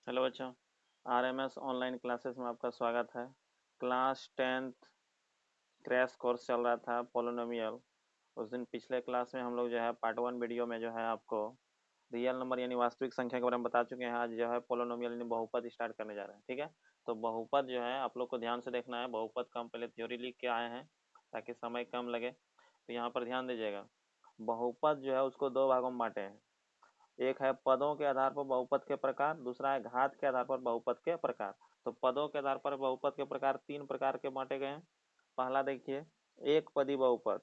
Hello बच्चों। RMS online classes में आपका स्वागत है। क्लास 10th क्रैश कोर्स चल रहा था पोलोनोमियल। उस दिन पिछले क्लास में हम लोग जो है पार्ट 1 वीडियो में जो है आपको रियल नंबर यानी वास्तविक संख्या के बारे में बता चुके हैं। आज जो है पोलोनोमियल यानी बहुपद स्टार्ट करने जा रहे हैं। ठीक है, तो बहुपद जो है आप लोग को ध्यान से देखना है। बहुपद का हम पहले थ्योरी लिख के आए हैं ताकि समय कम लगे, तो यहाँ पर ध्यान दीजिएगा। बहुपद जो है उसको दो भागों में बांटे हैं। एक है पदों के आधार पर बहुपद के प्रकार, दूसरा है घात के आधार पर बहुपद के प्रकार। तो पदों के आधार पर बहुपद के प्रकार तीन प्रकार के बांटे गए हैं। पहला देखिए, एक पदी बहुपद,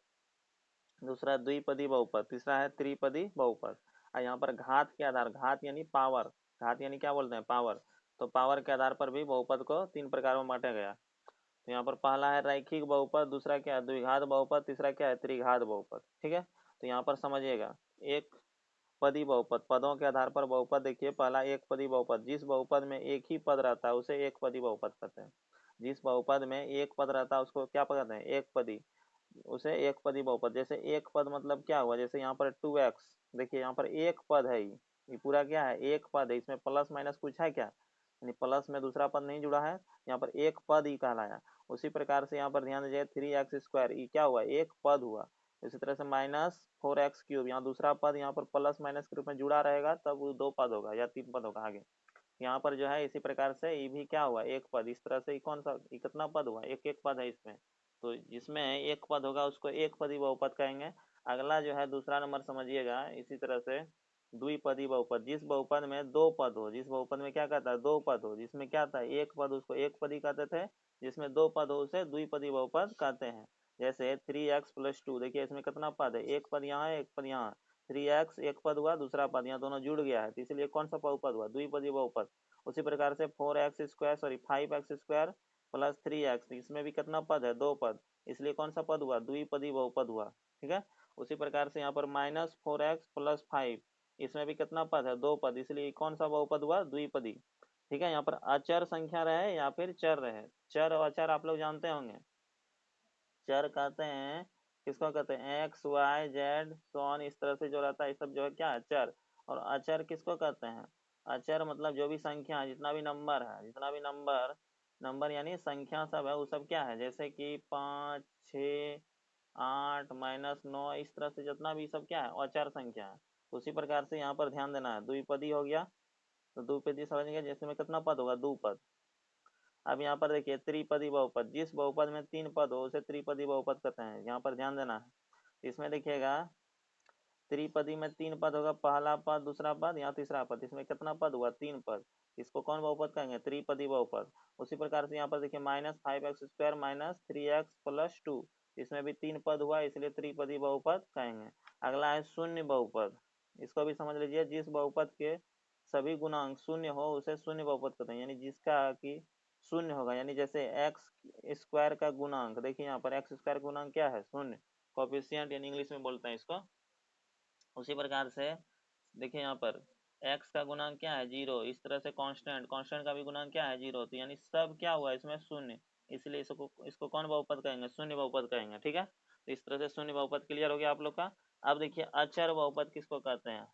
दूसरा द्विपदी बहुपद, तीसरा है त्रिपदी बहुपद। और यहाँ पर घात के आधार, घात यानी पावर, घात यानी क्या बोलते हैं, पावर। तो पावर के आधार पर भी बहुपद को तीन प्रकार में बांटा गया। तो यहाँ पर पहला है रैखिक बहुपद, दूसरा क्या है द्विघात बहुपद, तीसरा क्या है त्रिघात बहुपद। ठीक है, तो यहाँ पर समझिएगा। एक पदी बहुपद, पदों के आधार पर बहुपद देखिए। पहला एक पदी बहुपद, जिस बहुपद में एक ही पद रहता है उसे एक पदी बहुपद कहते हैं। जिस बहुपद में एक पद रहता है उसको क्या कहते हैं, एक पदी, उसे एक पदी बहुपद। जैसे एक पद मतलब क्या हुआ, जैसे यहाँ पर 2x, देखिए यहाँ पर एक पद है, ये पूरा क्या है, एक पद है। इसमें प्लस माइनस कुछ है क्या, यानी प्लस में दूसरा पद नहीं जुड़ा है, यहाँ पर एक पद ही कहलाया। उसी प्रकार से यहाँ पर ध्यान दीजिए, 3x² ये क्या हुआ, एक पद हुआ। इसी तरह से -4x³ यहाँ दूसरा पद, यहाँ पर प्लस माइनस के रूप में जुड़ा रहेगा, तब वो दो पद होगा या तीन पद होगा आगे। यहाँ पर जो है इसी प्रकार से ये भी क्या हुआ, एक पद। इस तरह से ये कौन सा, ये कितना पद हुआ, एक एक पद है इसमें। तो जिसमें एक पद होगा उसको एक पदी बहुपद कहेंगे। अगला जो है दूसरा नंबर समझिएगा, इसी तरह से द्विपदी बहुपद, जिस बहुपद में दो पद हो, जिस बहुपद में क्या कहता है, दो पद हो, जिसमें क्या था एक पद उसको एक पदी कहते थे, जिसमें दो पद हो उसे द्विपदी बहुपद कहते हैं। जैसे 3x+2, देखिए इसमें कितना पद है, एक पद यहाँ है एक पद यहाँ। 3x एक पद हुआ, दूसरा पद यहाँ, दोनों जुड़ गया है, तो इसलिए कौन सा बहुपद हुआ, द्विपदी बहुपद। उसी प्रकार से 5x² प्लस 3x, इसमें भी कितना पद है, दो पद, इसलिए कौन सा पद हुआ, द्विपदी बहुपद हुआ। ठीक है, उसी प्रकार से यहाँ पर -4x+5, इसमें भी कितना पद है, दो पद, इसलिए कौन सा बहुपद हुआ, द्विपदी। ठीक है, यहाँ पर अचर संख्या रहे या फिर चर रहे, चर और अचर आप लोग जानते होंगे। चर कहते हैं किसको कहते हैं, एक्स वाई जेड सोन, इस तरह से जो रहता है ये सब जो है क्या है, चर। और अचर किसको कहते हैं, अचर मतलब जो भी संख्या है, जितना भी नंबर है, जितना भी नंबर, नंबर यानी संख्या सब है, वो सब क्या है, जैसे कि 5, 6, 8, -9, इस तरह से जितना भी सब क्या है, अचर संख्या है। उसी प्रकार से यहाँ पर ध्यान देना है, द्विपदी हो गया, तो द्विपदी समझेंगे जैसे में कितना पद होगा, दो पद। अब यहाँ पर देखिए त्रिपदी बहुपद, जिस बहुपद में तीन पद हो उसे त्रिपदी बहुपद कहते हैं, यहाँ पर ध्यान देना है। इसमें देखिएगा त्रिपदी में तीन पद होगा, पहला पद, दूसरा पद, यहाँ तीसरा पद, इसमें कितना पद हुआ, तीन पद। इसको कौन बहुपद कहेंगे, त्रिपदी बहुपद। उसी प्रकार से यहाँ पर देखिए -5x² -3x+2, इसमें भी तीन पद हुआ, इसलिए त्रिपदी बहुपद कहेंगे। अगला है शून्य बहुपद, इसको भी समझ लीजिए, जिस बहुपद के सभी गुणांक शून्य हो उसे शून्य बहुपद कहते हैं, यानी जिसका कि शून्य होगा, यानी जैसे x² का गुणांक, देखिए यहाँ पर x² गुणांक क्या है, शून्य, कोफिशिएंट यानी इंग्लिश में बोलते हैं इसको। उसी प्रकार से देखिए यहाँ पर x का गुणांक क्या है, जीरो, इस तरह से कांस्टेंट, कांस्टेंट का भी गुणांक क्या है, जीरो, तो यानी सब क्या हुआ इसमें, शून्य, इसलिए इसको कौन बहुपद कहेंगे, शून्य बहुपद कहेंगे। ठीक है, तो इस तरह से शून्य बहुपद क्लियर हो गया आप लोग का। अब देखिए अचर बहुपद किसको कहते हैं,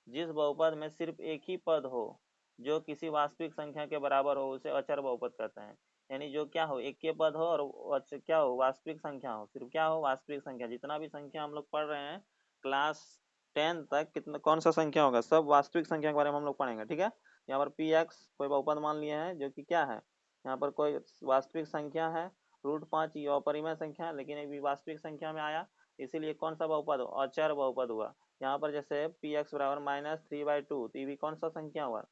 जिस बहुपद में सिर्फ एक ही पद हो जो किसी वास्तविक संख्या के बराबर हो उसे अचर बहुपद कहते हैं। यानी जो क्या हो, एक के पद हो और क्या हो, वास्तविक संख्या हो, सिर्फ क्या हो, वास्तविक संख्या। जितना भी संख्या हम लोग पढ़ रहे हैं क्लास 10 तक, कितना कौन सा संख्या होगा, सब वास्तविक संख्या के बारे में हम लोग पढ़ेंगे। ठीक है, यहाँ पर पी एक्स कोई बहुपद मान लिए हैं जो कि क्या है, यहाँ पर कोई वास्तविक संख्या है, √5 ये अपरिमेय संख्या है, लेकिन एक भी वास्तविक संख्या में आया, इसीलिए कौन सा बहुपद, अचर बहुपद हुआ। यहाँ पर जैसे पी एक्स बराबर -3/2, तो ये भी कौन सा संख्या हुआ,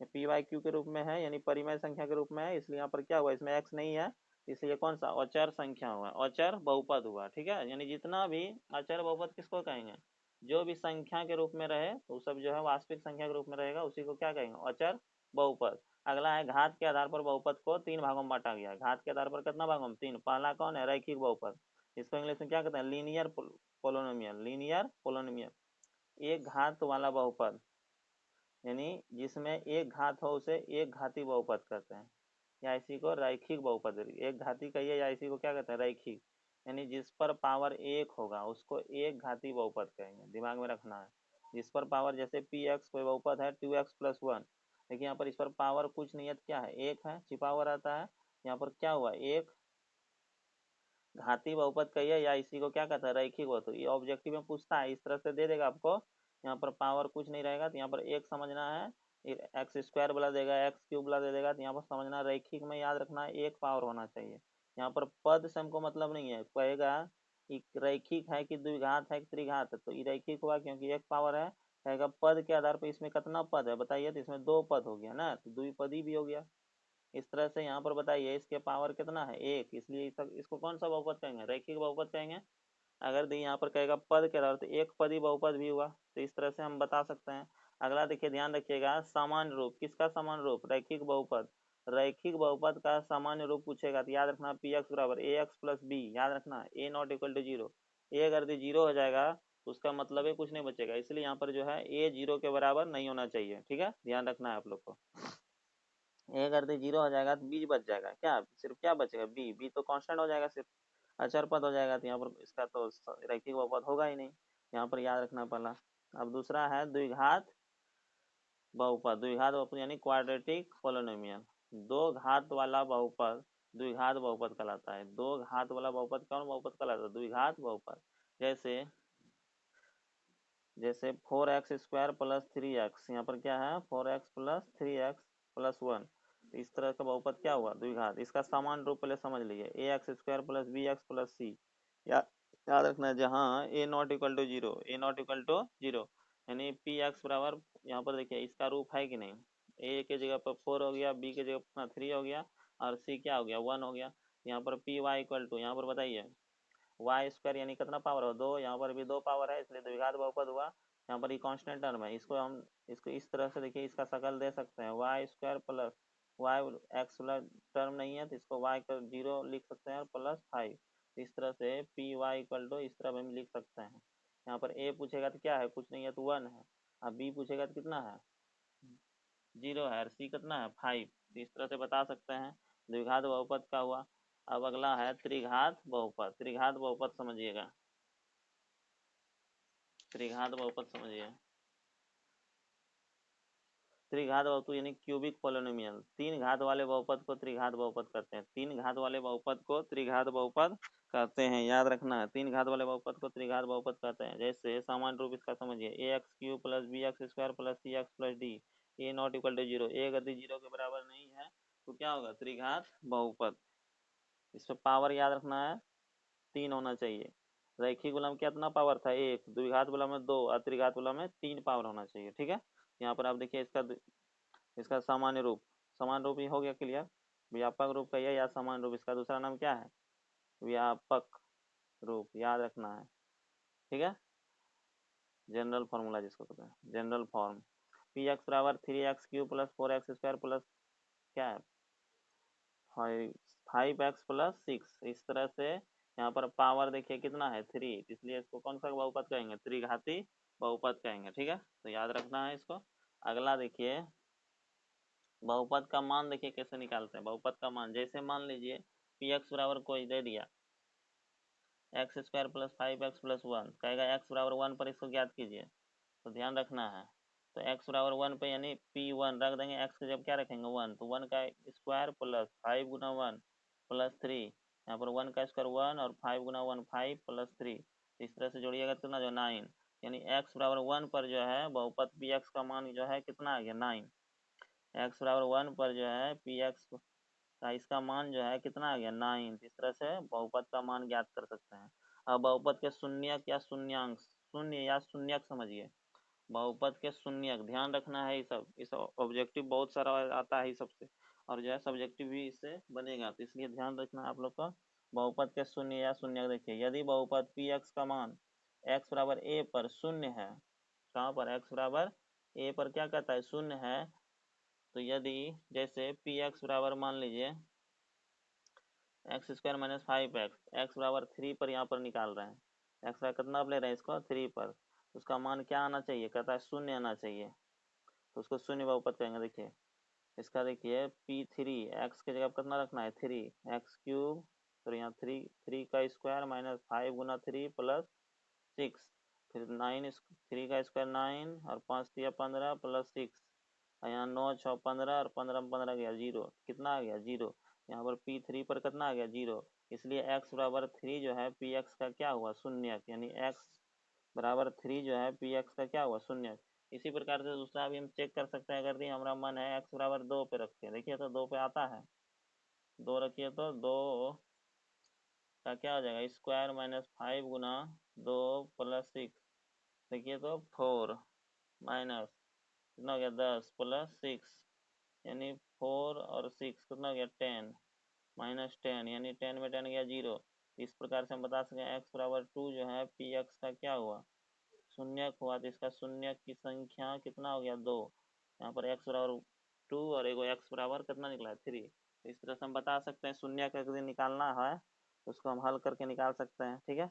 p/q के रूप में है, यानी परिमेय संख्या के रूप में है, इसलिए यहाँ पर क्या हुआ, इसमें x नहीं है, इसलिए कौन सा, अचर संख्या हुआ, अचर बहुपद हुआ। ठीक है, यानी जितना भी अचर बहुपद किसको कहेंगे, जो भी संख्या के रूप में रहे तो सब जो है वास्तविक संख्या के रूप में रहेगा, उसी को क्या कहेंगे, अचर बहुपद। अगला है घात के आधार पर बहुपद को तीन भागों में बांटा गया। घात के आधार पर कितना भागों में, तीन। पहला कौन है, रैखिक बहुपद, इसको इंग्लिश में क्या कहते हैं, लीनियर पोलोनोमियल, लीनियर पोलोनोमियल। एक घात वाला बहुपद, यानी जिसमें एक घात हो उसे एक घाती बहुपद कहते हैं, या इसी को रैखिक बहुपद, एक घाती कहिए या इसी को क्या कहते हैं, रैखिक, यानी जिस पर पावर एक होगा उसको एक घाती बहुपद कहेंगे, दिमाग में रखना है। जिस पर पावर, जैसे पी एक्स कोई बहुपद है 2x+1, देखिए यहाँ पर इस पर पावर कुछ नहीं है तो क्या है, एक है, छिपा हुआ रहता है। यहाँ पर क्या हुआ, एक घाती बहुपद कही है या इसी को क्या कहता है, रैखिक बहुपद। ये ऑब्जेक्टिव में पूछता है, इस तरह से दे देगा आपको। यहाँ पर पावर कुछ नहीं रहेगा तो यहाँ पर एक समझना है, एक्स स्क्वायर वाला देगा, एक्स क्यूब वाला दे देगा, तो यहाँ पर समझना रैखिक में याद रखना है एक पावर होना चाहिए। यहाँ पर पद से हमको मतलब नहीं है, कहेगा कि रैखिक है कि द्विघात है कि त्रिघात है, तो ये रैखिक हुआ क्योंकि एक पावर है। कहेगा पद के आधार पर इसमें कितना पद है बताइए, तो इसमें दो पद हो गया ना, तो द्विपदी भी हो गया। इस तरह से यहाँ पर बताइए इसके पावर कितना है, एक, इसलिए इसको कौन सा बहुपद कहेंगे, रैखिक बहुपद कहेंगे। अगर दी यहाँ पर कहेगा पद के आधार, तो एक पदी बहुपद भी हुआ, तो इस तरह से हम बता सकते हैं। अगला देखिए, ध्यान रखिएगा, सामान्य रूप, किसका सामान्य रूप, रैखिक बहुपद। रैखिक बहुपद का सामान्य रूप पूछेगा तो याद रखना पी एक्स बराबर ए एक्स प्लस बी, याद रखना ए not equal to zero. A अगर दी जीरो हो जाएगा तो उसका मतलब है कुछ नहीं बचेगा, इसलिए यहाँ पर जो है ए जीरो के बराबर नहीं होना चाहिए, ठीक है, ध्यान रखना है आप लोग को। ए अगर दे जीरो हो जाएगा तो बी बच जाएगा, क्या सिर्फ क्या बचेगा, बी, बी तो कांस्टेंट हो जाएगा, सिर्फ अचर पद हो जाएगा, तो यहाँ पर इसका तो रैखिक बहुपद होगा ही नहीं। यहाँ पर याद रखना पहला। अब दूसरा है द्विघात बहुपद। द्विघात बहुपद यानी क्वाड्रेटिक पोलिनोमियल, दो घात वाला बहुपद द्विघात बहुपद कहलाता है। दो घात वाला बहुपद कौन बहुपद कहलाता है, द्विघात बहुपद। जैसे जैसे 4x² प्लस 3x, यहाँ पर क्या है 4x प्लस 3x प्लस 1, तो इस तरह का बहुपद क्या हुआ, द्विघात। इसका समान रूप पहले समझ लीजिए, ax² plus bx plus c। याद रखना है जहाँ a not equal to zero, a not equal to zero, यानी पी एक्स बराबर, यहाँ पर देखिए इसका रूप है कि नहीं, a के जगह पर 4 हो गया, b के जगह पर 3 हो गया, और c क्या हो गया 1 हो गया। यहाँ पर पी वाई इक्वल टू, यहाँ पर बताइए वाई स्क्वायर यानी कितना पावर हो, दो, यहाँ पर भी दो पावर है, इसलिए द्विघात बहुपद हुआ। यहाँ पर ये कांस्टेंट टर्म है, इसको हम इसको इस तरह से देखिए, इसका शकल दे सकते हैं, Y square plus Y, X वाला टर्म नहीं है तो इसको वाई का जीरो लिख सकते हैं, और प्लस 5, इस तरह से पी वाई इक्वल टू इस तरह हम लिख सकते हैं। यहाँ पर ए पूछेगा तो क्या है, कुछ नहीं है तो 1 है, अब बी पूछेगा तो कितना है, जीरो है, और सी कितना है 5, तो इस तरह से बता सकते हैं, द्विघात बहुपद का हुआ। अब अगला है त्रिघात बहुपद। त्रिघात बहुपद समझिएगा, त्रिघात बहुपद समझिए। त्रिघात बहुपद यानी क्यूबिक पोलिनोमियल, तीन घात वाले बहुपद को त्रिघात बहुपद कहते हैं। तीन घात वाले बहुपद को त्रिघात बहुपद कहते हैं, याद रखना है, तीन घात वाले बहुपद को त्रिघात बहुपद कहते हैं। जैसे सामान्य रूप इसका समझिए, A X cube plus B X square plus C X plus D, A not equal to zero, A अगर जीरो के बराबर नहीं है तो क्या होगा, त्रिघात बहुपद। इस पर पावर याद रखना है, तीन होना चाहिए। रैखिक वाला में कितना पावर था, एक, द्विघात वाला में दो, और त्रिघात वाला में तीन पावर होना चाहिए, ठीक है। यहाँ पर आप देखिए इसका इसका सामान्य रूप, समान रूप ही हो गया क्लियर। व्यापक रूप कहिए या समान रूप, इसका दूसरा नाम क्या है, व्यापक रूप, याद रखना है, ठीक है। जनरल फॉर्मूला जिसको कहते हैं, जनरल फॉर्म, पी एक्स बराबर 3x³ प्लस 4x² प्लस क्या है 5x प्लस 6, इस तरह से। यहाँ पर पावर देखिए कितना है 3, इसलिए इसको कौन सा बहुपद कहेंगे, त्रिघाती बहुपद कहेंगे, ठीक है, तो याद रखना है इसको। अगला देखिए, बहुपद का मान देखिए कैसे निकालते हैं। बहुपद का मान, जैसे मान लीजिए पी एक्स बराबर कोई दे दिया x² प्लस 5x प्लस 1, कहेगा x बराबर 1 पर इसको ज्ञात कीजिए, तो ध्यान रखना है। तो x बराबर 1 पे यानी P1 रख देंगे, x के जब क्या रखेंगे 1, तो 1 का स्क्वायर प्लस 5 गुना 1 प्लस 3, यहाँ पर 1 का स्क्वायर 1 और 5 गुना 1 5 प्लस 3, इस तरह से जोड़िएगा तो कितना जो 9, यानी x बराबर 1 पर जो है बहुपद पी एक्स का मान जो है कितना आ गया 9। x बराबर 1 पर जो है पी एक्स का इसका मान जो है कितना आ गया 9, इस तरह से बहुपद का मान ज्ञात कर सकते हैं। अब बहुपद के शून्यक या शून्यांश, शून्य या शून्यक समझिए, बहुपद के शून्यक ध्यान रखना है, इस ऑब्जेक्टिव बहुत सारा आता है सबसे, और जो है सब्जेक्टिव भी इससे बनेगा, तो इसलिए ध्यान रखना है आप लोग का। बहुपद के शून्य या शून्यक देखिए, यदि बहुपद पी एक्स का मान x बराबर a पर शून्य है, कहाँ पर x बराबर a पर क्या कहता है शून्य है, तो यदि जैसे पी एक्स बराबर मान लीजिए x² माइनस 5x, x बराबर 3 पर यहाँ पर निकाल रहे हैं, x का कितना ले रहे हैं इसको 3 पर, उसका मान क्या आना चाहिए, कहता है शून्य आना चाहिए, तो उसको शून्य बहुपद कहेंगे। देखिए इसका देखिए P3, x के जगह कितना रखना है 3, x³ तो यहाँ 3 का स्क्वायर माइनस 5 गुना 3 प्लस 6, फिर 9, 3 का स्क्वायर 9 और 5 3 15 प्लस 6, यहाँ 9 6 15 और 15 में 15 गया 0, कितना आ गया 0। यहाँ पर P3 पर कितना आ गया 0, इसलिए x बराबर 3 जो है Px का क्या हुआ शून्य, यानी x बराबर 3 जो है Px का क्या हुआ शून्य। इसी प्रकार से दूसरा भी हम चेक कर सकते हैं, अगर हमारा मन है x बराबर 2 पे रखते हैं, देखिए तो 2 पे आता है, 2 रखिए तो 2 का क्या हो जाएगा स्क्वायर माइनस 5 गुना 2 प्लस 6, देखिए तो 4 माइनस कितना हो गया 10 प्लस 6 यानी 4 और 6 कितना हो गया 10 माइनस 10 यानी 10 में 10 गया 0। इस प्रकार से हम बता सकते हैं x बराबर 2 जो है Px का क्या हुआ शून्यक हुआ, तो इसका शून्यक की संख्या कितना हो गया 2। यहाँ पर x बराबर 2 और एगो x बराबर कितना निकला है 3। तो इस तरह से हम बता सकते हैं शून्यक यदि निकालना है तो उसको हम हल करके निकाल सकते हैं, ठीक है।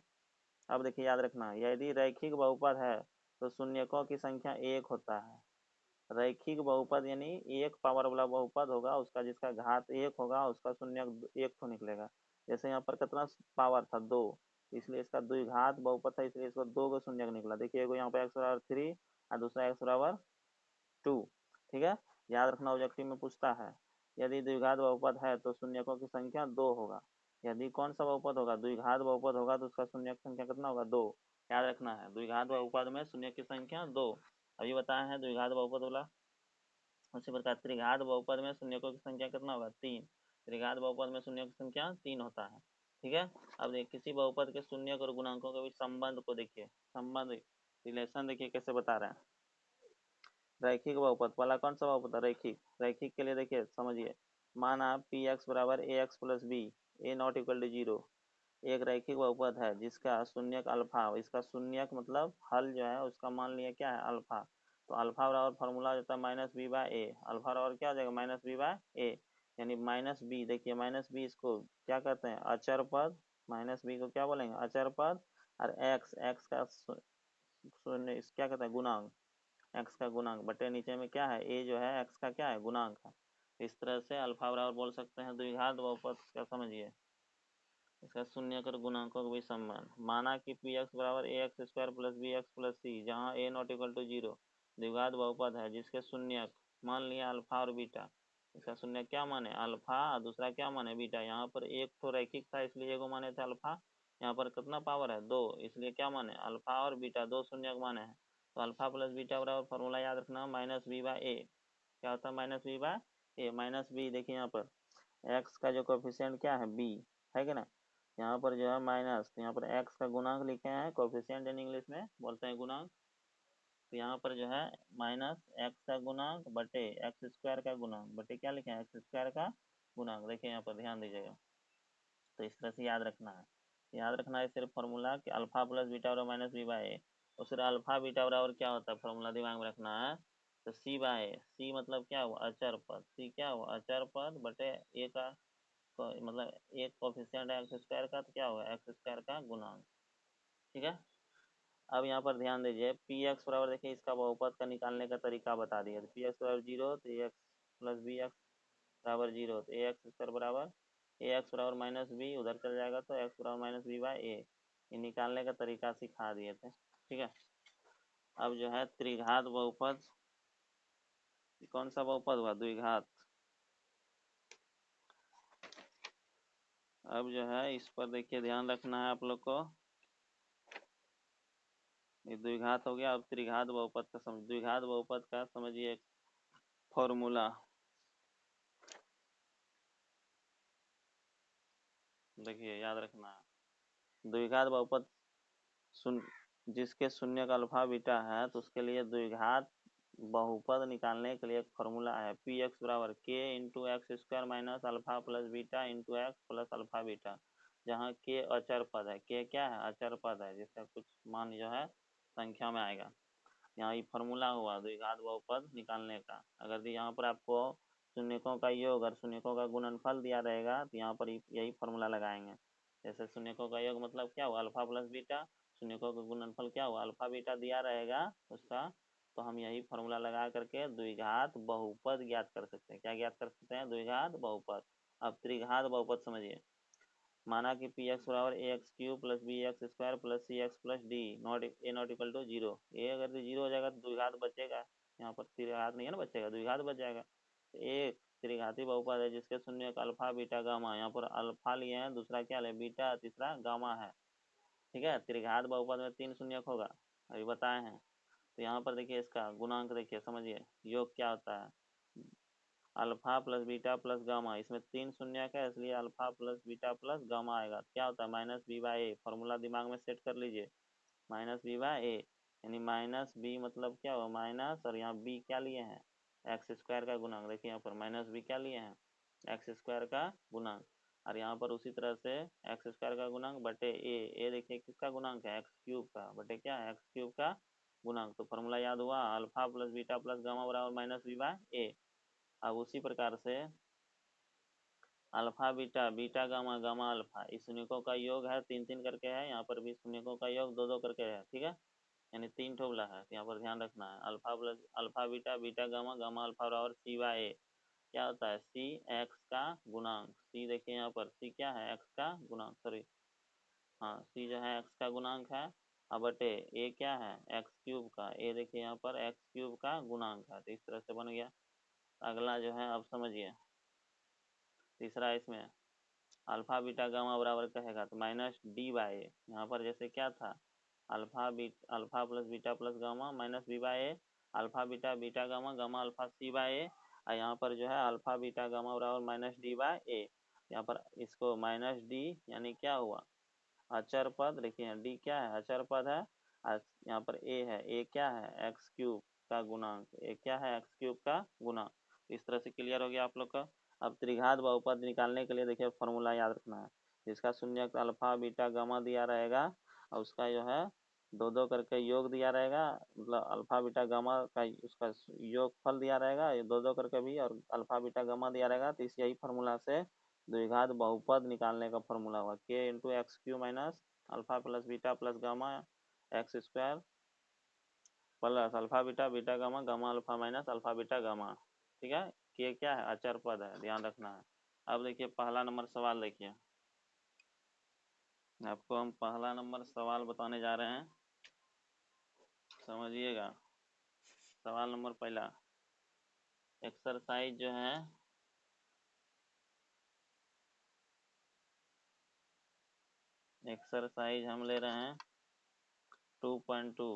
अब देखिए याद रखना, यदि रैखिक बहुपद है तो शून्यकों की संख्या 1 होता है। रैखिक बहुपद यानी एक पावर वाला बहुपद होगा, उसका जिसका घात 1 होगा उसका शून्यक 1 तो निकलेगा। जैसे यहाँ पर कितना पावर था 2, इसलिए इसका द्विघात बहुपद था, इसलिए इसको 2 का शून्यक निकला। देखिए एगो यहाँ पर x बराबर 3 और दूसरा x बराबर 2, ठीक है। याद रखना ऑब्जेक्टिव में पूछता है यदि द्विघात बहुपद है तो शून्यकों की संख्या 2 होगा। यदि कौन सा बहुपद होगा द्विघात बहुपद होगा तो उसका शून्यक संख्या कितना होगा 2। याद रखना है द्विघात बहुपद में शून्य की संख्या 2। अभी बताया है द्विघात बहुपद वाला। उसी प्रकार त्रिघात बहुपद में शून्यकों की संख्या कितना होगा 3। त्रिघात बहुपद में शून्य की संख्या 3 होता है, ठीक है। अब देखिए किसी बहुपद के शून्यक और गुणांकों के बीच संबंध को देखिए, संबंध रिलेशन देखिए कैसे बता रहे हैं। रैखिक बहुपद वाला कौन सा बहुपद है रैखिक, रैखिक के लिए देखिए समझिए, माना Px बराबर ax plus B A not equal to 0, एक रैखिक बहुपद है जिसका शून्यक अल्फा, इसका शून्यक मतलब हल जो है उसका मान लिया क्या है अल्फा, तो अल्फा बराबर फॉर्मूला हो जाता है माइनस बी बाय ए, अल्फा बराबर क्या हो जाएगा माइनस बी बाय ए, यानी माइनस बी, देखिए माइनस बी इसको क्या कहते हैं अचर पद, माइनस बी को क्या बोलेंगे अचर पद, और एक्स एक्स का शून्य क्या कहते हैं गुणांक, एक्स का गुणांक बटे नीचे में क्या है ए जो है एक्स का क्या है गुणांक है। इस तरह से अल्फा बराबर बोल सकते हैं द्विघात बहुपद का, समझिए इसका शून्यक और गुणांकों के बीच संबंध। माना कि पी एक्स बराबर A X square plus B X plus C, जहाँ ए नॉट इक्वल टू 0 द्विघात बहुपद है जिसके शून्यक मान लिया अल्फा और बीटा, इसका शून्यक क्या माने अल्फा और दूसरा क्या माने बीटा। यहाँ पर एक तो रैखिक था इसलिए एगो माने थे अल्फा, यहाँ पर कितना पावर है 2, इसलिए क्या माने अल्फा और बीटा दो शून्यक माने हैं। तो अल्फा प्लस बीटा बराबर फॉर्मूला याद रखना माइनस बी बाय ए, क्या होता है माइनस बी बाय ए, माइनस बी देखिए यहाँ पर एक्स का जो कोफिशिएंट क्या है बी है कि ना, यहाँ पर जो है माइनस, तो यहाँ पर एक्स का गुणांक लिखे हैं, कोफिशिएंट इन इंग्लिश में बोलते हैं गुणांक, तो यहाँ पर जो है माइनस एक्स का गुणांक बटे एक्स स्क्वायर का गुणांक बटे क्या लिखे हैं एक्स स्क्वायर का गुणांक, देखिए यहाँ पर ध्यान दीजिएगा। तो इस तरह से याद रखना है, याद रखना है सिर्फ फॉर्मूला कि अल्फा प्लस बीटा बराबर माइनस बी बाय ए, और फिर अल्फा बीटा बराबर क्या होता है फॉर्मूला दिमाग में रखना है, तो सी बाय ए, सी मतलब क्या हुआ अचर पद, सी क्या हुआ अचर पद बटे ए का मतलब एक कोफिशिएंट है एक्स स्क्वायर का, तो क्या होगा एक्स स्क्वायर का गुणांक, ठीक है। अब यहाँ पर ध्यान दीजिए पी एक्स बराबर देखिए इसका बहुपद का निकालने का तरीका बता दिया, तो पी एक्स बराबर 0 तो ए एक्स प्लस बी एक्स बराबर 0, तो ए एक्स स्क्वायर बराबर ए एक्स बराबर माइनस बी उधर चल जाएगा तो एक्स बराबर माइनस बी बाय ए, ये निकालने का तरीका सिखा दिए थे, ठीक है। अब जो है त्रिघात बहुपद, कौन सा बहुपद हुआ द्विघात, अब जो है इस पर देखिए ध्यान रखना है आप लोग को, ये द्विघात हो गया। अब त्रिघात बहुपद का समझ, द्विघात बहुपद का समझिए फॉर्मूला, देखिए याद रखना है द्विघात बहुपद सुन जिसके शून्य का अल्फा बीटा है तो उसके लिए द्विघात बहुपद निकालने के लिए एक फॉर्मूला है पी एक्स बराबर के into x square minus alpha plus beta into x plus alpha beta, जहाँ के अचर पद है, के क्या है अचर पद है जिसका कुछ मान जो है संख्या में आएगा। यहाँ ये फॉर्मूला हुआ द्विघात बहुपद निकालने का। अगर यहाँ पर आपको शून्यकों का योग और शून्यकों का गुणनफल दिया रहेगा तो यहाँ पर यही फॉर्मूला लगाएंगे। जैसे शून्यकों का योग मतलब क्या हुआ अल्फा प्लस बीटा, शून्यकों का गुणनफल क्या हुआ अल्फा बीटा दिया रहेगा उसका, तो हम यही फॉर्मूला लगा करके द्विघात बहुपद ज्ञात कर सकते हैं। क्या ज्ञात कर सकते हैं द्विघात बहुपद। अब त्रिघात बहुपद समझिए, माना कि पी एक्स बराबर A X cube plus B X square plus C X plus D not A not equal to 0, ये अगर 0 हो जाएगा तो द्विघात बचेगा, यहाँ पर त्रिघात नहीं है ना बचेगा, द्विघात बच जाएगा। एक त्रिघाती बहुपद है जिसके शून्यक अल्फा बीटा गामा, यहाँ पर अल्फा लिए हैं, दूसरा क्या ले बीटा, तीसरा गामा है। ठीक है, त्रिघात बहुपद में 3 शून्यक होगा, अभी बताए हैं। तो यहाँ पर देखिए इसका गुणांक देखिए, समझिए योग क्या होता है, alpha plus beta plus gamma, इसमें 3 शून्यक है इसलिए alpha plus beta plus gamma आएगा। क्या होता है minus B by A, formula दिमाग में सेट कर लीजिए, माइनस बी बाई ए, यानी माइनस बी मतलब क्या हुआ माइनस, और यहाँ बी क्या लिए हैं एक्स स्क्वायर का गुणांक, देखिए यहाँ पर माइनस बी क्या लिए हैं एक्स स्क्वायर का गुणांक, और यहाँ पर उसी तरह से एक्स स्क्वायर का गुणांक बटे ए देखिए किसका गुणांक है एक्स क्यूब का, बटे क्या है एक्स क्यूब का गुणांक। तो फॉर्मूला याद हुआ, alpha plus beta plus gamma बराबर माइनस बी बाई ए। अब उसी प्रकार से alpha beta beta gamma gamma alpha, इस शून्यकों का योग है 3 3 करके है, यहाँ पर भी शून्यकों का योग 2 2 करके है। ठीक है, यानी 3 ठोबला है, तो यहाँ पर ध्यान रखना है, alpha plus alpha beta beta gamma gamma alpha बराबर सी बाई ए। क्या होता है सी एक्स का गुणांक, सी देखिए यहाँ पर सी क्या है एक्स का गुणांक, सॉरी हाँ सी जो है एक्स का गुणांक है, अब बटे ए क्या है एक्स क्यूब का, ए देखिए यहाँ पर एक्स क्यूब का गुणांक है, तो इस तरह से बन गया। अगला जो है अब समझिए तीसरा, इसमें अल्फा बीटा गामा बराबर कहेगा तो माइनस डी बाई ए, यहाँ पर जैसे क्या था alpha plus beta plus gamma minus B by A, alpha beta beta gamma gamma alpha C by A, और यहाँ पर जो है अल्फा बीटा गामा बराबर माइनस डी बाई ए, यहाँ पर इसको माइनस डी यानी क्या हुआ अचर पद, देखिए डी क्या है अचर पद है, और यहाँ पर ए है, ए क्या है एक्स क्यूब का गुणांक, ए क्या है एक्स क्यूब का गुणांक। इस तरह से क्लियर हो गया आप लोग का। अब त्रिघात बहुपद निकालने के लिए देखिए फॉर्मूला याद रखना है, जिसका शून्यक अल्फा बीटा गामा दिया रहेगा और उसका जो है 2 2 करके योग दिया रहेगा, मतलब अल्फा बीटा गामा का उसका योग फल दिया रहेगा 2 2 करके भी, और अल्फा बीटा गामा दिया रहेगा, तो इस यही फॉर्मूला से द्विघात बहुपद निकालने का फॉर्मूला हुआ के into x Q minus alpha plus beta plus gamma x square plus alpha beta beta gamma gamma alpha minus alpha beta gamma. ठीक है, के क्या है अचर पद है, ध्यान रखना है। अब देखिए पहला नंबर सवाल, देखिए आपको हम पहला नंबर सवाल बताने जा रहे हैं, समझिएगा। सवाल नंबर पहला, एक्सरसाइज जो है एक्सरसाइज हम ले रहे हैं 2.2,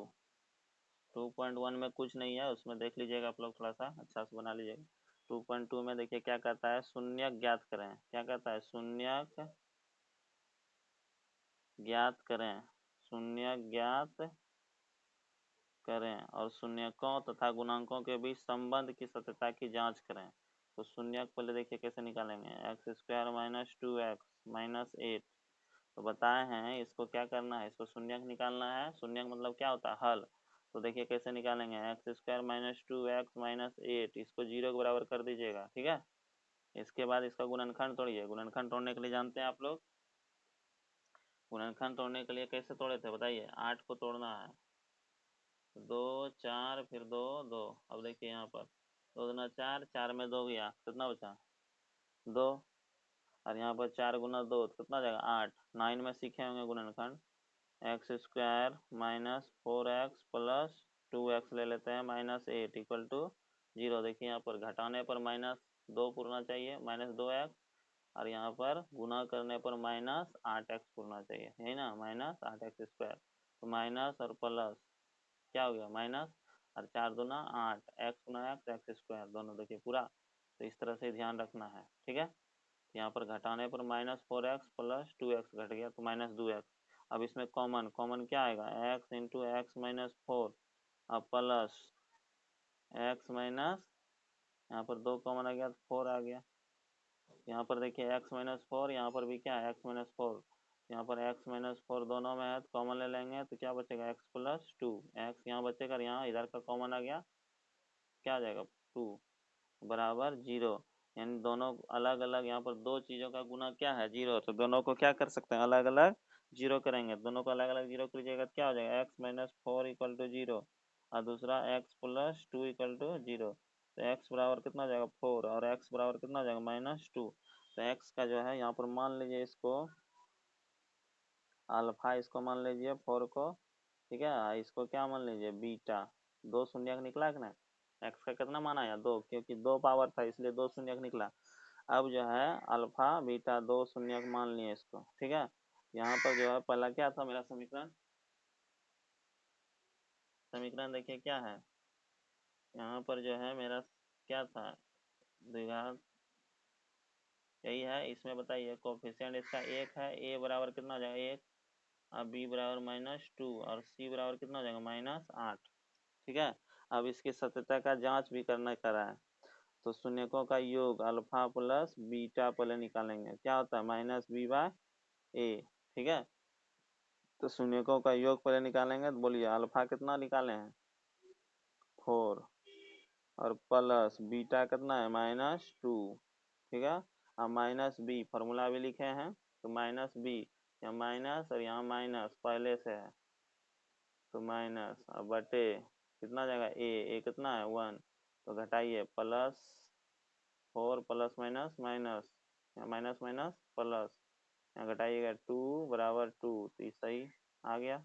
2.1 में कुछ नहीं है, उसमें देख लीजिएगा आप लोग, थोड़ा सा अच्छा से बना लीजिएगा। 2.2 में देखिए क्या कहता है शून्यक ज्ञात करें, क्या कहता है शून्यक ज्ञात करें, शून्यक ज्ञात करें और शून्यकों तथा गुणांकों के बीच संबंध की सत्यता की जांच करें। तो शून्यक पहले देखिए कैसे निकालेंगे, x square minus 2x minus 8, तो बताए हैं इसको क्या करना है, इसको शून्यक निकालना है, शून्यक मतलब क्या होता है हल। तो देखिए कैसे निकालेंगे, x square minus 2x minus 8, इसको 0 के बराबर कर दीजिएगा। ठीक है, इसके बाद इसका गुणनखंड तोड़िए, गुणनखंड तोड़ने के लिए जानते हैं आप लोग, गुणनखंड तोड़ने के लिए कैसे तोड़े थे बताइए, 8 को तोड़ना है, 2 4 फिर 2 2, अब देखिए यहाँ पर 2 दूना 4, 4 में 2 गया, कितना बचा 2, और यहाँ पर 4 गुना 2 तो कितना जाएगा 8, 9 में सीखे होंगे गुणनखंड, X square minus 4x plus 2x ले लेते हैं माइनस 8 इक्वल टू 0। देखिए यहाँ पर घटाने पर माइनस 2 पूरना चाहिए माइनस 2x, और यहाँ पर गुना करने पर माइनस 8x पूरना चाहिए, यही ना माइनस 8x स्क्वायर, तो माइनस और प्लस क्या हो गया माइनस, और 4 दूना 8, एक्स गुना एक्स एक्स स्क्वायर दोनों देखिए पूरा, तो इस तरह से ध्यान रखना है। ठीक है, यहाँ पर घटाने पर माइनस 4x प्लस 2x घट गया तो माइनस 2x। अब इसमें कॉमन कॉमन क्या आएगा x इंटू एक्स माइनस 4, अब प्लस x माइनस, यहाँ पर 2 कॉमन आ गया तो 4 आ गया, यहाँ पर देखिए x माइनस 4, यहाँ पर भी क्या है x माइनस 4, यहाँ पर x माइनस 4 दोनों में है तो कॉमन ले लेंगे तो क्या बचेगा x प्लस 2, एक्स यहाँ बचेगा, यहाँ इधर का कॉमन आ गया, क्या आ जाएगा 2 बराबर 0, यानी दोनों अलग अलग, यहाँ पर दो चीजों का गुना क्या है 0, तो दोनों को क्या कर सकते हैं अलग अलग 0 करेंगे, दोनों को अलग अलग 0 कीजिएगा तो क्या हो जाएगा x माइनस 4 इक्वल टू 0, और दूसरा x प्लस 2 इक्वल टू 0, तो x बराबर कितना हो जाएगा 4 और x बराबर कितना हो जाएगा माइनस 2, तो x का जो है यहाँ पर मान लीजिए इसको अल्फा, इसको मान लीजिए 4 को, ठीक है, इसको क्या मान लीजिए बीटा, दो शून्य निकला कि ना, एक्स का कितना मान आया 2, क्योंकि 2 पावर था इसलिए 2 शून्यक निकला। अब जो है अल्फा बीटा 2 शून्यक मान लिए इसको, ठीक है। यहाँ पर जो है पहला क्या था मेरा समीकरण, समीकरण देखिए क्या है, यहाँ पर जो है मेरा क्या था, द्विघात यही है। इसमें बताइए कोफिशिएंट इसका 1 है, ए बराबर कितना हो जाएगा 1, अब बी बराबर -2 और सी बराबर कितना हो जाएगा -8, ठीक है। अब इसकी सत्यता का जांच भी करना करा है, तो शून्यकों का योग अल्फा प्लस बीटा पहले निकालेंगे, क्या होता है -b/a, ठीक है। तो शून्यकों का योग पहले निकालेंगे, तो बोलिए अल्फा कितना निकाले हैं 4 और प्लस बीटा कितना है -2, ठीक है। अब -b फॉर्मूला भी लिखे हैं, तो -b यहाँ माइनस और यहाँ माइनस पहले से है, तो माइनस, अब बटे कितना जाएगा ए कितना है 1, तो घटाइए +4 प्लस माइनस माइनस, यहाँ माइनस माइनस प्लस, यहाँ घटाइएगा 2 बराबर 2, तो ये सही आ गया,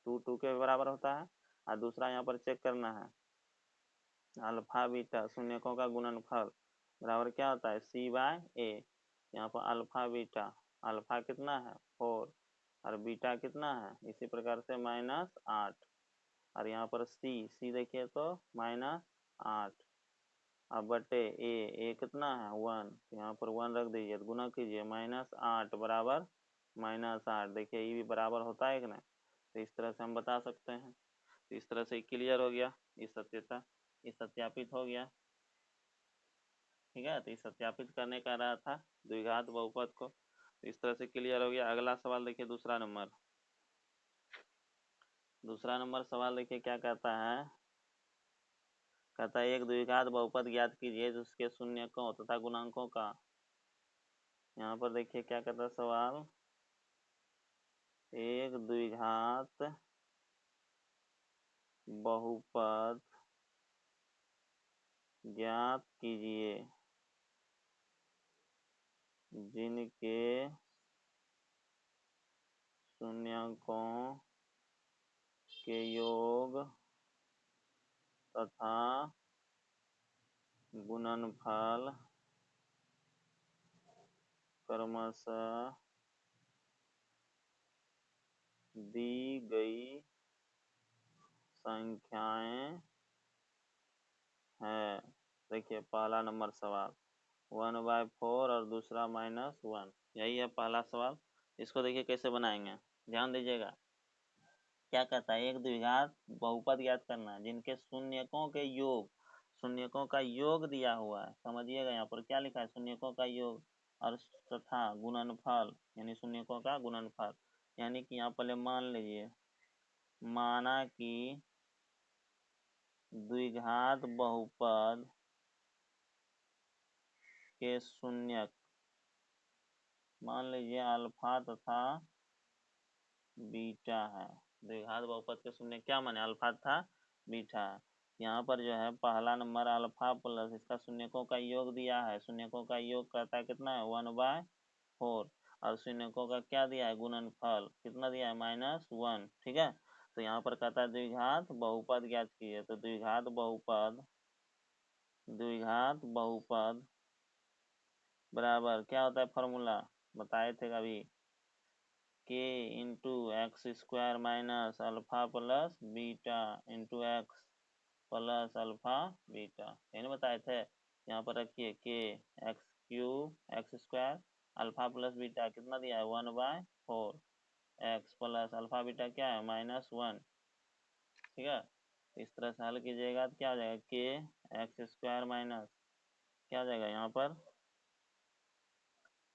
2 2 के बराबर होता है। और दूसरा यहाँ पर चेक करना है, अल्फा बीटा शून्यकों का गुणनफल बराबर क्या होता है c/a, यहाँ पर अल्फा बीटा, अल्फा कितना है 4 और बीटा कितना है इसी प्रकार से -8, और यहाँ पर सी देखिए तो -8, अब बटे ए कितना है 1, यहाँ पर 1 रख दीजिए, गुना कीजिए -8 बराबर -8, देखिए ये भी बराबर होता है कि नहीं, तो इस तरह से हम बता सकते हैं। तो इस तरह से क्लियर हो गया, ये सत्यता, ये सत्यापित हो गया, ठीक है। तो ये सत्यापित करने का रहा था द्विघात बहुपद को, तो इस तरह से क्लियर हो गया। अगला सवाल देखिए, दूसरा नंबर सवाल देखिए क्या कहता है, कहता है एक द्विघात बहुपद ज्ञात कीजिए जिसके शून्यकों तथा गुणांकों का, यहाँ पर देखिए क्या कहता है सवाल, एक द्विघात बहुपद ज्ञात कीजिए जिनके शून्यकों के योग तथा गुणनफल क्रमशः दी गई संख्याएं हैं। देखिए पहला नंबर सवाल 1/4 और दूसरा -1, यही है पहला सवाल। इसको देखिए कैसे बनाएंगे, ध्यान दीजिएगा। क्या कहता है एक द्विघात बहुपद ज्ञात करना है जिनके शून्यकों के योग, शून्यकों का योग दिया हुआ है, समझिएगा यहाँ पर क्या लिखा है शून्यकों का योग और तथा गुणनफल, यानी शून्यकों का गुणनफल, यानी कि यहाँ पहले मान लीजिए, माना कि द्विघात बहुपद के शून्यक, मान लीजिए अल्फा तथा बीटा है, द्विघात बहुपद के शून्य क्या माने अल्फा था बीटा है। यहाँ पर जो है पहला नंबर अल्फा प्लस इसका शून्यकों का योग दिया है, शून्यकों का योग करता है कितना है 1/4, और शून्यकों का क्या दिया है गुणनफल कितना दिया है -1, ठीक है। तो यहाँ पर कहता है द्विघात बहुपद ज्ञात कीजिए, तो द्विघात बहुपद बराबर क्या होता है फॉर्मूला बताए थे अभी, k into x square minus alpha plus beta into x plus alpha beta, यही बताए थे। यहाँ पर रखिए k x³ x² alpha plus beta कितना दिया है 1/4 x प्लस अल्फा बीटा क्या है -1, ठीक है। इस तरह से हल कीजिएगा तो क्या हो जाएगा k(x² माइनस क्या हो जाएगा यहाँ पर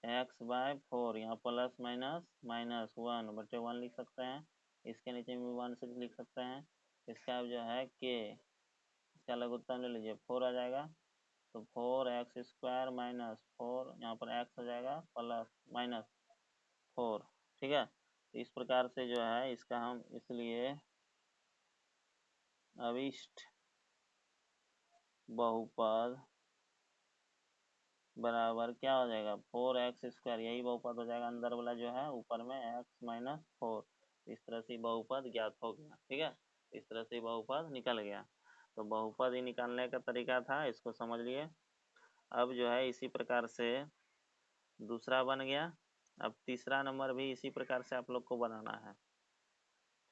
x/4, यहाँ प्लस माइनस -1/1 लिख सकते हैं, इसके नीचे भी 1 से लिख सकते हैं। इसका जो है k, इसका लघुत्तम ले लीजिए 4 आ जाएगा, तो 4(x² माइनस 4 यहाँ पर x हो जाएगा प्लस -4, ठीक है। तो इस प्रकार से जो है इसका हम इसलिए अभिष्ट बहुपद बराबर क्या हो जाएगा 4(x², यही बहुपद हो जाएगा अंदर वाला जो है ऊपर में x-4, इस तरह से बहुपद ज्ञात हो गया, ठीक है। इस तरह से बहुपद निकल गया। तो बहुपद ही निकालने का तरीका था, इसको समझ लिए। अब जो है इसी प्रकार से दूसरा बन गया। अब तीसरा नंबर भी इसी प्रकार से आप लोग को बनाना है,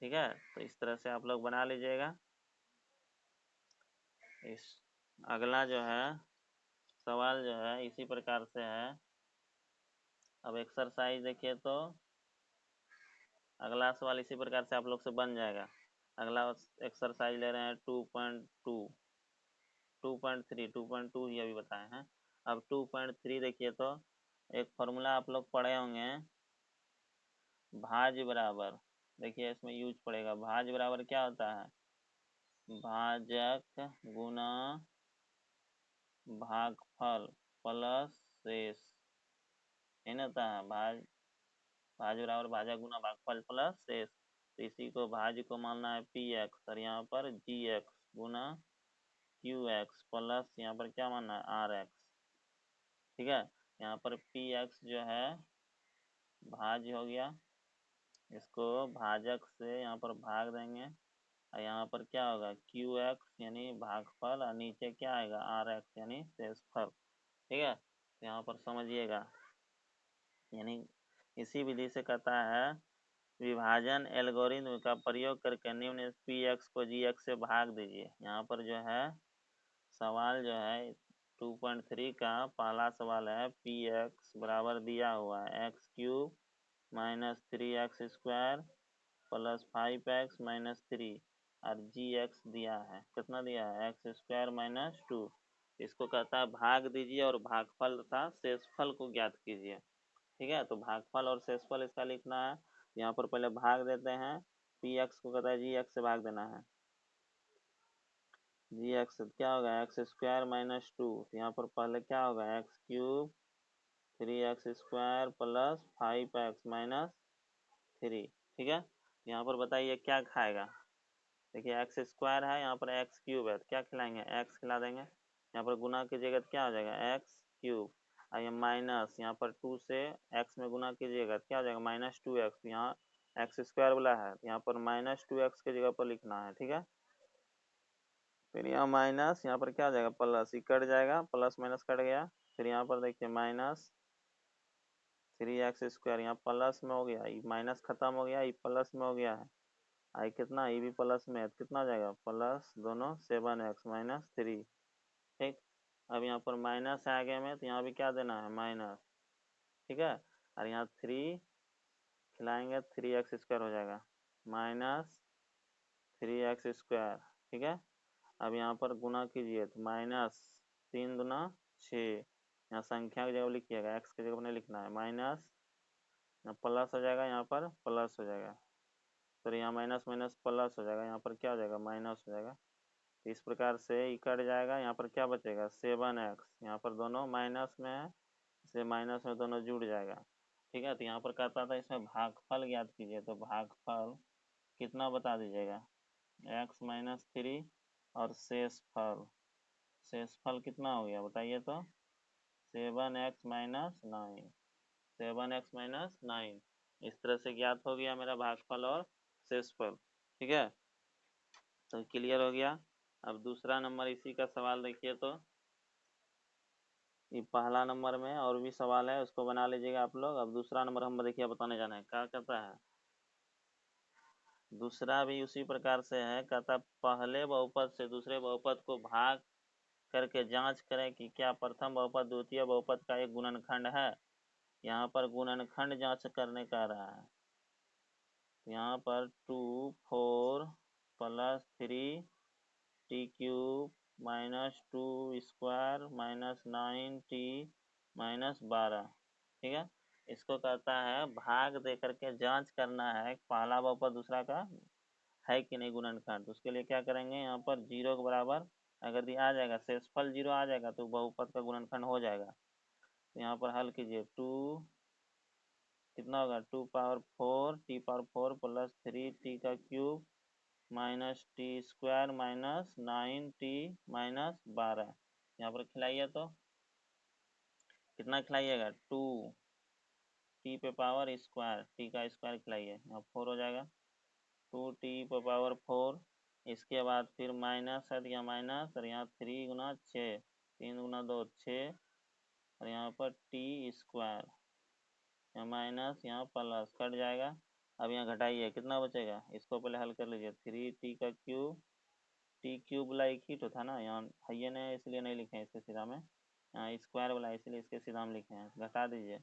ठीक है। तो इस तरह से आप लोग बना लीजिएगा। इस अगला जो है सवाल जो है इसी प्रकार से है। अब एक्सरसाइज देखिए, तो अगला सवाल इसी प्रकार से आप लोग से बन जाएगा। अगला एक्सरसाइज ले रहे हैं 2.2, 2.3, 2.2 ही अभी बताए हैं। अब 2.3 देखिए, तो एक फॉर्मूला आप लोग पढ़े होंगे, भाज बराबर। देखिए इसमें यूज पड़ेगा, भाज बराबर क्या होता है, भाजक गुना भागफल प्लस शेष, है ना। होता है भाज बराबर भाजक गुना भागफल प्लस शेष। तो इसी को भाज को मानना है पी एक्स, और यहाँ पर जी एक्स गुना क्यू एक्स प्लस यहाँ पर क्या मानना है आर एक्स, ठीक है। यहाँ पर पी एक्स जो है भाज हो गया, इसको भाजक से यहाँ पर भाग देंगे, और यहाँ पर क्या होगा क्यू एक्स यानी भागफल, और नीचे क्या आएगा आर एक्स यानी शेषफल, ठीक है। तो यहाँ पर समझिएगा, यानी इसी विधि से कहता है विभाजन एल्गोरिथ्म का प्रयोग करके निम्न पी एक्स को जी एक्स से भाग दीजिए। यहाँ पर जो है सवाल जो है 2.3 का पहला सवाल है, पी एक्स बराबर दिया हुआ है x cube minus 3x square plus 5x minus 3, और जी एक्स दिया है, कितना दिया है एक्स स्क्वायर माइनस 2। इसको कहता है भाग दीजिए और भागफल तथा शेषफल को ज्ञात कीजिए, ठीक है। तो भागफल और शेषफल इसका लिखना है। यहाँ पर पहले भाग देते हैं, पी एक्स को कहता है जी एक्स से भाग देना है, जी एक्स क्या होगा एक्स स्क्वायर माइनस 2। तो यहाँ पर पहले क्या होगा x cube 3x square plus 5x minus 3, ठीक है। यहाँ पर बताइए क्या खाएगा, देखिए एक्स स्क्वायर है, यहाँ पर एक्स क्यूब है, तो क्या खिलाएंगे एक्स खिला देंगे। यहाँ पर गुना कीजिएगा तो क्या हो जाएगा एक्स क्यूब, और ये माइनस यहाँ पर 2 से एक्स में गुना कीजिएगा तो क्या हो जाएगा माइनस 2x। यहाँ एक्स स्क्वायर वाला है, यहाँ पर माइनस 2x की जगह पर लिखना है, ठीक है। फिर यहाँ माइनस, यहाँ पर क्या हो जाएगा प्लस, ये कट जाएगा, प्लस माइनस कट गया। फिर यहाँ पर देखिए माइनस 3x स्क्वायर, यहाँ प्लस में हो गया, ये माइनस खत्म हो गया, ये प्लस में हो गया है, आई कितना ये भी प्लस में है, तो कितना हो जाएगा प्लस दोनों 7x माइनस 3, ठीक। अब यहाँ पर माइनस है आगे में, तो यहाँ भी क्या देना है माइनस, ठीक है। और यहाँ 3 खिलाएंगे 3x स्क्वायर हो जाएगा माइनस 3x स्क्वायर, ठीक है। अब यहाँ पर गुना कीजिए तो माइनस 3 दूना 6, यहाँ संख्या की जगह लिखिएगा, एक्स की जगह पर नहीं लिखना है, माइनस प्लस हो जाएगा, यहाँ पर प्लस हो जाएगा, फिर यहाँ माइनस माइनस प्लस हो जाएगा, यहाँ पर क्या हो जाएगा माइनस हो जाएगा। तो इस प्रकार से ये कट जाएगा, यहाँ पर क्या बचेगा 7x, यहाँ पर दोनों माइनस में है, इसलिए माइनस में दोनों जुड़ जाएगा, ठीक है। तो यहाँ पर कहता था इसमें भागफल ज्ञात कीजिए, तो भागफल कितना बता दीजिएगा x माइनस 3, और शेषफल, शेषफल कितना हो गया बताइए तो 7x माइनस 9, 7x माइनस 9। इस तरह से ज्ञात हो गया मेरा भागफल और शेषफल, ठीक है। तो क्लियर हो गया। अब दूसरा नंबर इसी का सवाल देखिए, तो ये पहला नंबर में और भी सवाल है, उसको बना लीजिएगा आप लोग। अब दूसरा नंबर हम देखिए बताने जाना है, क्या कहता है दूसरा भी उसी प्रकार से है, कहता पहले बहुपद से दूसरे बहुपद को भाग करके जांच करें कि क्या प्रथम बहुपद द्वितीय बहुपद का एक गुणनखंड है। यहाँ पर गुणनखंड जांच करने का रहा है, यहाँ पर 2 4 plus 3 T cube minus 2 square minus 9t minus 12, ठीक है। इसको कहता है भाग दे करके जांच करना है पहला बहुपद दूसरा का है कि नहीं गुणनखंड। तो उसके लिए क्या करेंगे, यहाँ पर 0 के बराबर अगर दिया आ जाएगा, शेषफल 0 आ जाएगा तो बहुपद का गुणनखंड हो जाएगा। तो यहाँ पर हल कीजिए, 2 कितना होगा 2 power 4 T power 4 plus 3 T का cube minus T square minus 9t minus 12। यहाँ पर खिलाइए तो कितना खिलाइएगा 2 टी पे पावर स्क्वायर, टी का स्क्वायर खिलाइए, यहाँ 4 हो जाएगा 2t पे पावर 4, इसके बाद फिर माइनस है तो यहाँ माइनस, और यहाँ 3 गुना 6, 3 गुना 2 6, और यहाँ पर टी स्क्वायर, यहाँ माइनस यहाँ प्लस, कट जाएगा। अब यहाँ घटाइए, कितना बचेगा, इसको पहले हल कर लीजिए। 3t का क्यूब, टी क्यूब वाला एक ही तो था ना, यहाँ है नहीं इसलिए नहीं लिखे हैं इसके सीधा में, यहाँ स्क्वायर वाला इसलिए इसके सीधा में लिखे हैं। घटा दीजिए,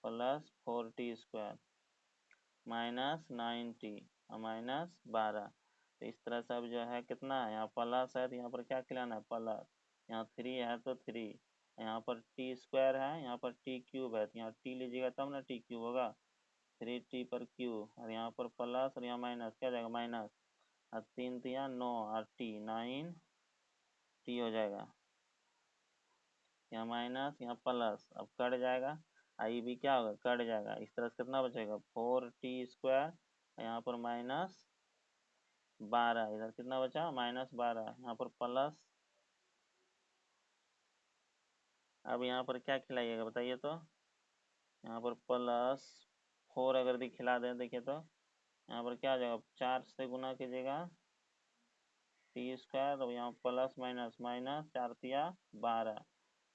plus 4t square minus 9t और माइनस 12। तो इस तरह से अब जो है कितना है, यहाँ प्लस है तो यहाँ पर क्या खिलाना है, प्लस, यहाँ 3 है तो 3, यहाँ पर टी स्क्वायर है, यहाँ पर टी क्यूब है, तो यहाँ टी लीजिएगा तब ना टी क्यूब होगा, 3t पर क्यूब, और यहाँ पर प्लस और यहाँ माइनस, क्या जाएगा माइनस, और 3 तिया 9 और टी 9 टी हो जाएगा, यहाँ माइनस यहाँ प्लस, अब कट जाएगा, आई भी क्या होगा, कट जाएगा। इस तरह से कितना बचेगा, 4t स्क्वायर, यहाँ पर माइनस 12, इधर कितना बचा -12, यहाँ पर प्लस। अब यहाँ पर क्या खिलाइएगा बताइए तो, यहाँ पर +4 अगर खिला दें देखिए तो यहाँ पर क्या आ जाएगा, 4 से गुना कीजिएगा टी स्क्वायर, और यहाँ प्लस माइनस माइनस, 4 तिया 12,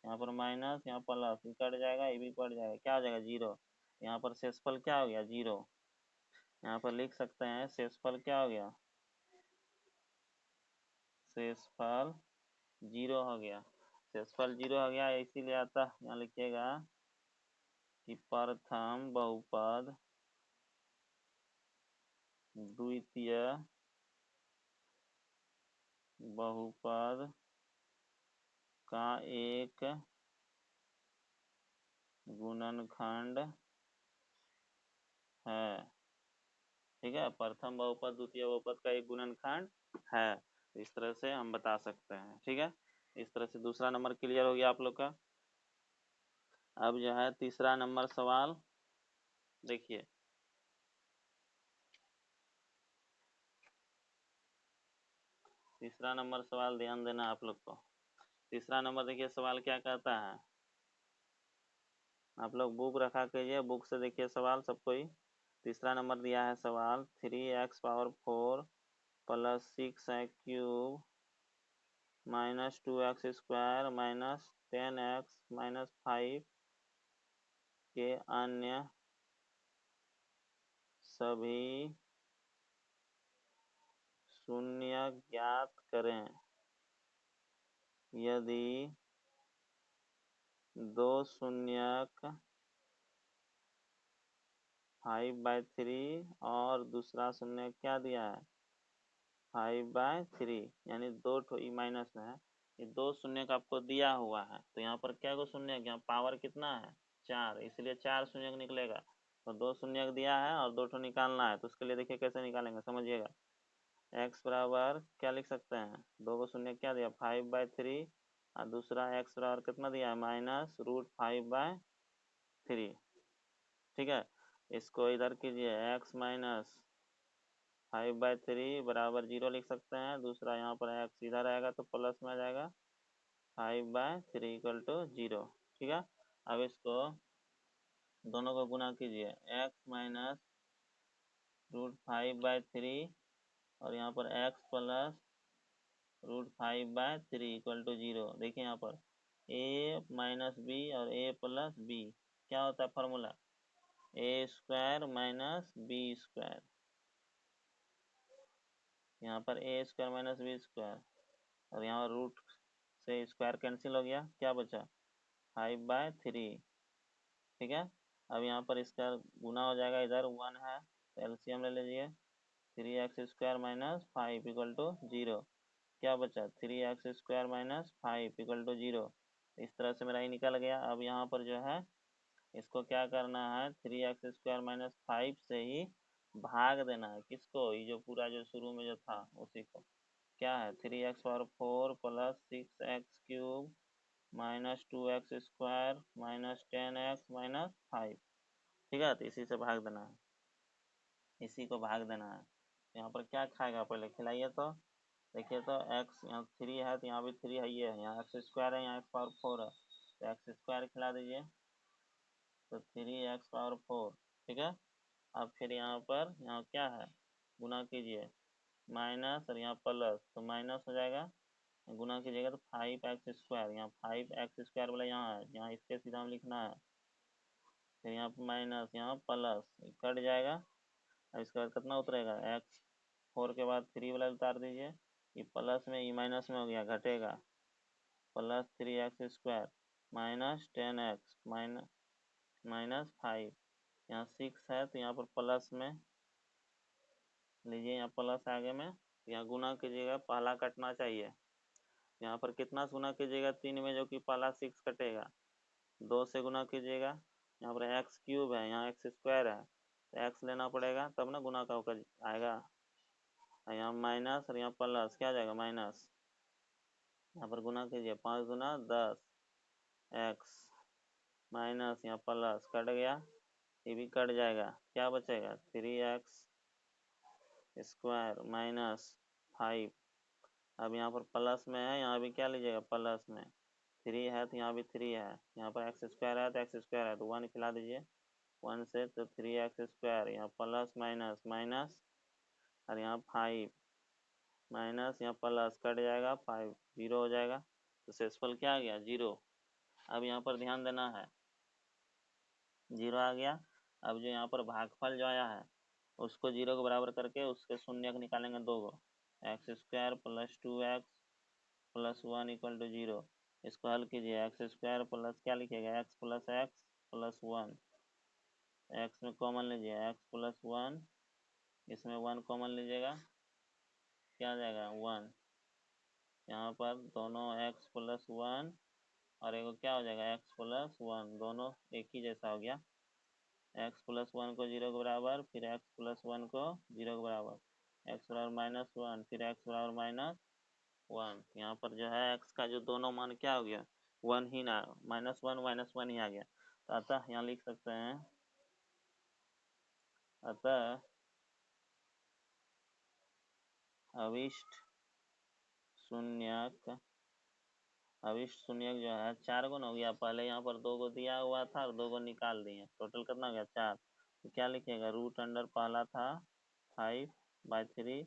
यहाँ पर माइनस यहाँ प्लस, ये कट जाएगा, ये भी कट जाएगा, क्या हो जाएगा 0। यहाँ पर शेषफल क्या हो गया 0, यहाँ पर लिख सकते हैं शेषफल क्या हो गया, शेषफल 0 हो गया। शेषफल 0 हो गया, इसीलिए आता यहाँ लिखिएगा कि प्रथम बहुपद द्वितीय बहुपद का एक गुणनखंड है। ठीक है, प्रथम बहुपद द्वितीय बहुपद का एक गुणनखंड है, इस तरह से हम बता सकते हैं। ठीक है, इस तरह से दूसरा नंबर क्लियर हो गया आप लोग का। अब जो है तीसरा नंबर सवाल देखिए, तीसरा नंबर सवाल ध्यान देना आप लोग को। तीसरा नंबर देखिए सवाल क्या कहता है, आप लोग बुक रखा कीजिए, बुक से देखिए सवाल सब कोई। तीसरा नंबर दिया है सवाल, 3x power 4 plus 6x cube minus 2x square minus 10x minus 5 के अन्य सभी शून्य ज्ञात करें यदि दो शून्यक 5/3 और दूसरा शून्य क्या दिया है 5/3, यानी दो ठो ई माइनस में है, ये दो शून्य का आपको दिया हुआ है। तो यहाँ पर क्या को शून्य, यहाँ पावर कितना है 4, इसलिए 4 शून्य निकलेगा। तो दो शून्य दिया है और दो ठो निकालना है, तो उसके लिए देखिए कैसे निकालेंगे समझिएगा। x बराबर क्या लिख सकते हैं, दो को शून्य क्या दिया 5/3, और दूसरा x बराबर कितना दिया है -√5/3। ठीक है, इसको इधर कीजिए, x माइनस 5/3 बराबर 0 लिख सकते हैं। दूसरा यहाँ पर x इधर आएगा तो प्लस में आ जाएगा 5/3 इक्वल टू 0। ठीक है, अब इसको दोनों को गुना कीजिए, x माइनस √5/3 और यहाँ पर x प्लस √5/3 इक्वल टू 0। देखिए यहाँ पर a माइनस बी और a प्लस बी क्या होता है formula, a square minus B square, यहाँ पर a square minus B square, और यहाँ रूट से स्क्वायर कैंसिल हो गया, क्या बचा 5/3। ठीक है, अब यहाँ पर इसका गुना हो जाएगा, इधर 1 है तो एलसीएम ले लीजिए, 3x square minus 5 equal to 0, क्या बचा 3x square minus 5 equal to 0। इस तरह से मेरा ये निकल गया। अब यहाँ पर जो है इसको क्या करना है, 3x स्क्वायर माइनस 5 से ही भाग देना है, किसको, ये जो पूरा जो शुरू में जो था उसी को। क्या है 3x power 4 plus 6x cube minus 2x square minus 10x minus 5। ठीक है, तो इसी से भाग देना है, इसी को भाग देना है। यहाँ पर क्या खाएगा पहले खिलाइए तो, देखिए तो x यहाँ 3 है तो यहाँ भी 3 है, ये है यहाँ x स्क्वायर है, यहाँ x पावर 4 है, तो x स्क्वायर खिला दीजिए, तो 3x पावर 4। ठीक है, अब फिर यहाँ पर यहाँ क्या है गुना कीजिए, माइनस और यहाँ प्लस, तो माइनस हो जाएगा, गुना कीजिएगा तो 5x², यहाँ 5x² वाला यहाँ है, यहाँ इसके सीधा में लिखना है, फिर यहाँ पर माइनस, यहाँ प्लस, कट जाएगा। अब इसके बाद कितना उतरेगा, x, 4 के बाद 3 वाला उतार दीजिए, ये प्लस में ये माइनस में हो गया, घटेगा, plus 3x² minus 10x minus 5, यहाँ 6 है तो यहाँ पर प्लस में लीजिए, यहाँ प्लस आगे में, यहाँ गुना कीजिएगा, पहला कटना चाहिए, यहाँ पर कितना से गुना कीजिएगा, 3 में, जो कि पहला 6 कटेगा, 2 से गुना कीजिएगा, यहाँ पर x³ है, यहाँ x² है, तो x लेना पड़ेगा तब ना गुना का होकर आएगा, यहाँ माइनस और यहाँ प्लस, क्या आ जाएगा माइनस, यहाँ पर गुना कीजिए, 5 गुना 10 x माइनस यहाँ प्लस, कट गया, ये भी कट जाएगा, क्या बचेगा 3x² माइनस 5। अब यहाँ पर प्लस में है, यहाँ भी क्या लीजिएगा प्लस में, 3 है तो यहाँ भी 3 है, यहाँ पर x² है तो x² है तो 1 खिला दीजिए, 1 से तो 3x², यहाँ प्लस माइनस माइनस और यहाँ 5 माइनस यहाँ प्लस, कट जाएगा, 5 0 हो जाएगा, तो शेषफल क्या आ गया 0। अब यहाँ पर ध्यान देना है, 0 आ गया। अब जो यहाँ पर भागफल जो आया है उसको 0 के बराबर करके उसके शून्य को निकालेंगे, 2 को, x² plus 2x plus 1 equal to 0, इसको हल कीजिए, x² प्लस क्या लिखिएगा, x plus x plus 1, x में कॉमन लीजिए, x प्लस 1, इसमें 1 कॉमन लीजिएगा, क्या आ जाएगा 1, यहाँ पर दोनों x प्लस 1 और एगो क्या हो जाएगा x प्लस 1, दोनों एक ही जैसा हो गया, x प्लस 1 को 0 के बराबर, फिर x प्लस 1 को 0 के बराबर, x बराबर माइनस 1, फिर x बराबर माइनस 1, यहाँ पर जो है x का जो दोनों मान क्या हो गया 1 ही ना, -1 ही आ गया, तो अतः यहाँ लिख सकते हैं, अतः अविष्ट शून्यक जो है 4 गुना हो गया, पहले यहाँ पर 2 को दिया हुआ था और 2 को निकाल दिए, टोटल कितना हो गया 4, तो क्या लिखिएगा, रूट अंडर पहला था 5/3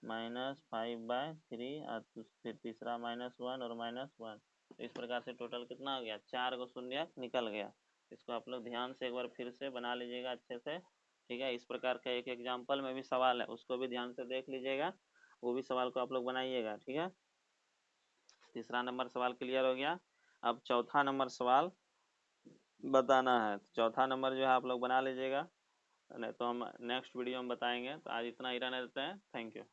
माइनस 5/3 और फिर तीसरा -1 और -1, तो इस प्रकार से टोटल कितना हो गया 4 को शून्य निकल गया। इसको आप लोग ध्यान से एक बार फिर से बना लीजिएगा अच्छे से, ठीक है। इस प्रकार का एक एग्जाम्पल में भी सवाल है, उसको भी ध्यान से देख लीजिएगा, वो भी सवाल को आप लोग बनाइएगा, ठीक है। तीसरा नंबर सवाल क्लियर हो गया। अब चौथा नंबर सवाल बताना है, चौथा नंबर जो है आप लोग बना लीजिएगा, नहीं तो हम नेक्स्ट वीडियो में बताएंगे। तो आज इतना ही रहने देते हैं, थैंक यू।